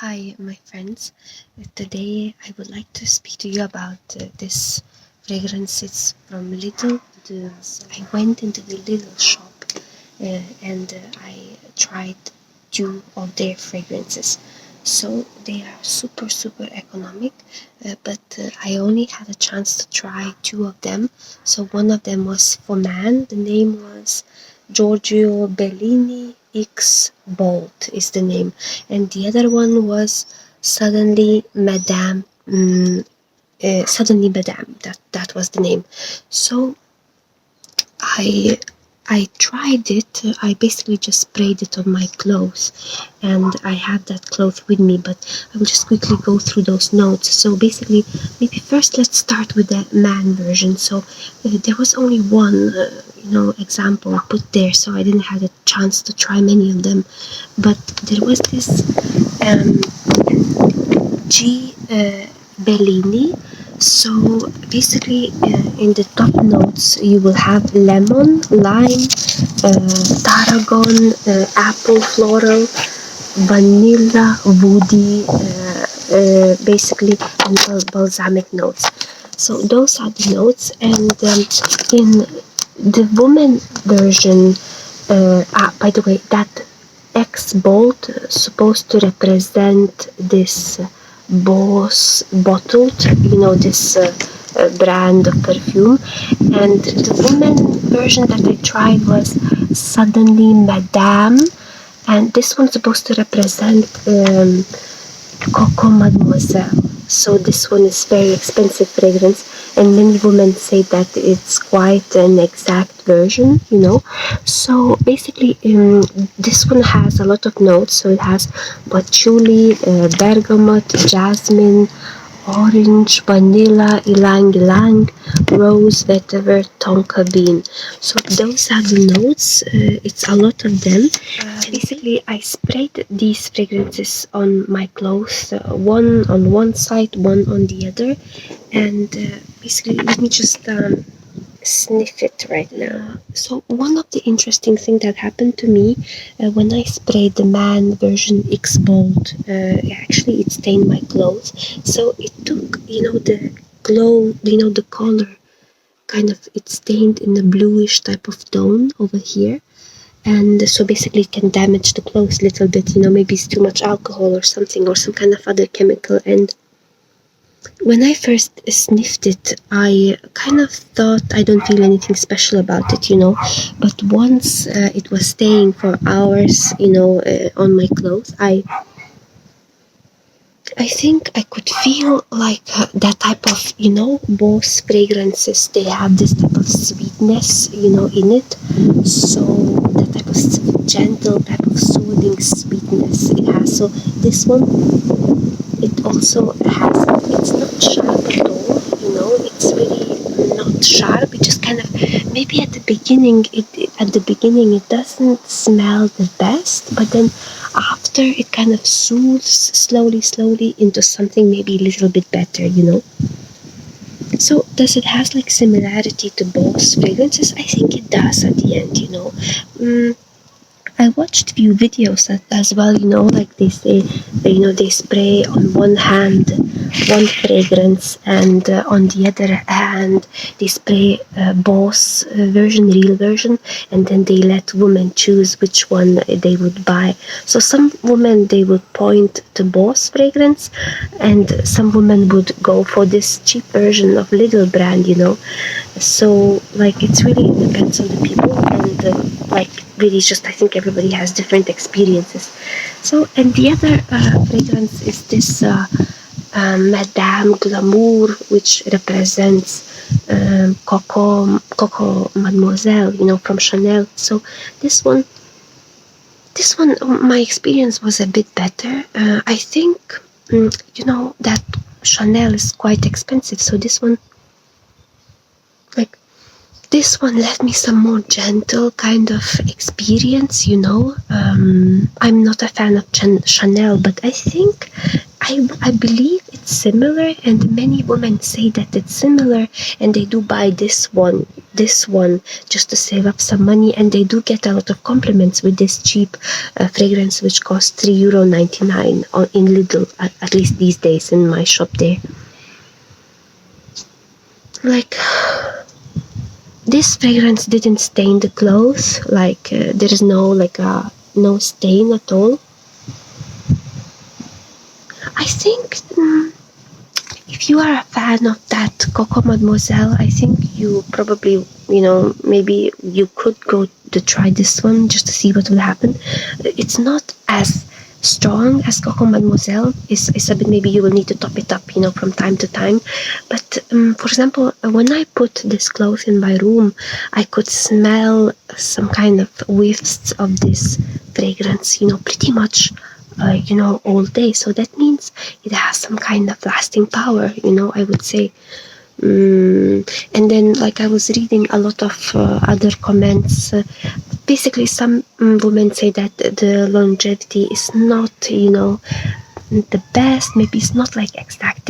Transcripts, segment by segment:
Hi, my friends. Today I would like to speak to you about this fragrance. It's from Lidl. I went into the Lidl shop and I tried two of their fragrances. So they are super, super economic, but I only had a chance to try two of them. So one of them was for man. The name was Giorgio Bellini X Bolt is the name, and the other one was Suddenly Madame. Suddenly Madame. That was the name. So I I tried it. I basically just sprayed it on my clothes, and I had that cloth with me. But I will just quickly go through those notes. So basically, maybe first let's start with the man version. So there was only one, example put there, so I didn't have a chance to try many of them. But there was this um, G. Bellini. So basically, in the top notes, you will have lemon, lime, tarragon, apple floral, vanilla, woody, basically, and balsamic notes. So those are the notes, and in the woman version, by the way, that X bolt supposed to represent this Boss bottled, this brand of perfume. And the woman version that I tried was Suddenly Madame, and this one's supposed to represent Coco Mademoiselle. So this one is very expensive fragrance, and many women say that it's quite an exact version, So basically, this one has a lot of notes. So it has patchouli, bergamot, jasmine, orange, vanilla, ylang ylang, rose, vetiver, tonka bean. So those are the notes. It's a lot of them. Basically, I sprayed these fragrances on my clothes, one on one side, one on the other, and basically, let me just sniff it right now. So one of the interesting things that happened to me when I sprayed the man version X Bold, actually it stained my clothes. So it took, the glow, the color, kind of it stained in a bluish type of tone over here. And so basically it can damage the clothes a little bit, maybe it's too much alcohol or something, or some kind of other chemical. And when I first sniffed it, I kind of thought I don't feel anything special about it, But once it was staying for hours, on my clothes, I think I could feel like that type of, Boss fragrances, they have this type of sweetness, in it. So that type of gentle, type of soothing sweetness it has. So this one, it also has, it's not sharp at all, it's really not sharp. It just kind of, maybe at the beginning it doesn't smell the best, but then after it kind of soothes slowly into something maybe a little bit better, So does it have like similarity to Boss fragrances? I think it does at the end, I watched few videos as well, like they say, they spray on one hand one fragrance, and on the other hand they spray Boss version, real version, and then they let women choose which one they would buy. So some women, they would point to Boss fragrance, and some women would go for this cheap version of Lidl brand, So like it really depends on the people, and really just, I think everybody has different experiences. So, and the other fragrance is this Madame Glamour, which represents Coco Mademoiselle, from Chanel. So this one, my experience was a bit better. I think, that Chanel is quite expensive. So this one, this one left me some more gentle kind of experience, I'm not a fan of Chanel, but I think, I believe it's similar, and many women say that it's similar, and they do buy this one this one just to save up some money, and they do get a lot of compliments with this cheap fragrance, which costs €3.99 in Lidl, at least these days in my shop there. Like, this fragrance didn't stain the clothes, like there is no no stain at all. I think if you are a fan of that Coco Mademoiselle, I think you probably, maybe you could go to try this one just to see what will happen. It's not as strong as Coco Mademoiselle. It's a bit, maybe you will need to top it up, from time to time. But for example, when I put this cloth in my room, I could smell some kind of whiffs of this fragrance, pretty much all day. So that means it has some kind of lasting power, I would say. And then, like, I was reading a lot of other comments. Basically, some women say that the longevity is not, the best. Maybe it's not like exact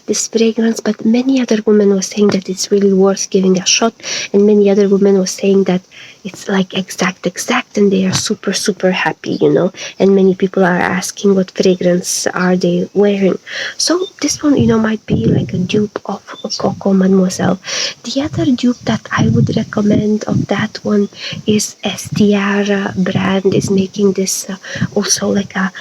this fragrance, but many other women were saying that it's really worth giving a shot, and many other women were saying that it's like exact, and they are super happy, and many people are asking what fragrance are they wearing. So this one, might be like a dupe of Coco Mademoiselle. The other dupe that I would recommend of that one is Estiara brand is making this also like a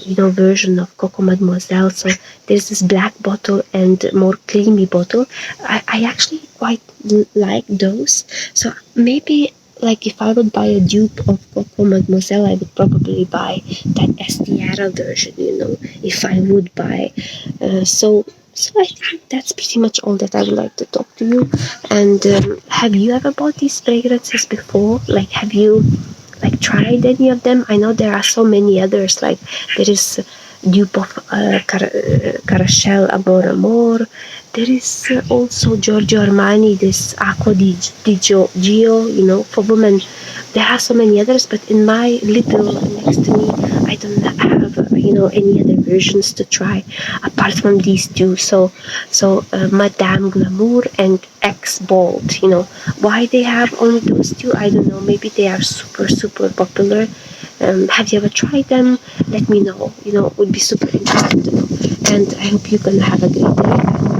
version of Coco Mademoiselle. So there's this black bottle and more creamy bottle. I actually quite like those. So maybe, like, if I would buy a dupe of Coco Mademoiselle, I would probably buy that Estiara version, if I would buy. So I think that's pretty much all that I would like to talk to you. And have you ever bought these fragrances before? Like, have you tried any of them? I know there are so many others. Like, there is dupe of Carachel Amor. There is also Giorgio Armani, this Acqua di Gio, for women. There are so many others, but in my little next to me, I don't have, any other versions to try apart from these two. So Madame Glamour and X Bold, why they have only those two, I don't know. Maybe they are super popular. Have you ever tried them? Let me know. It would be super interesting to know. And I hope you're gonna have a great day.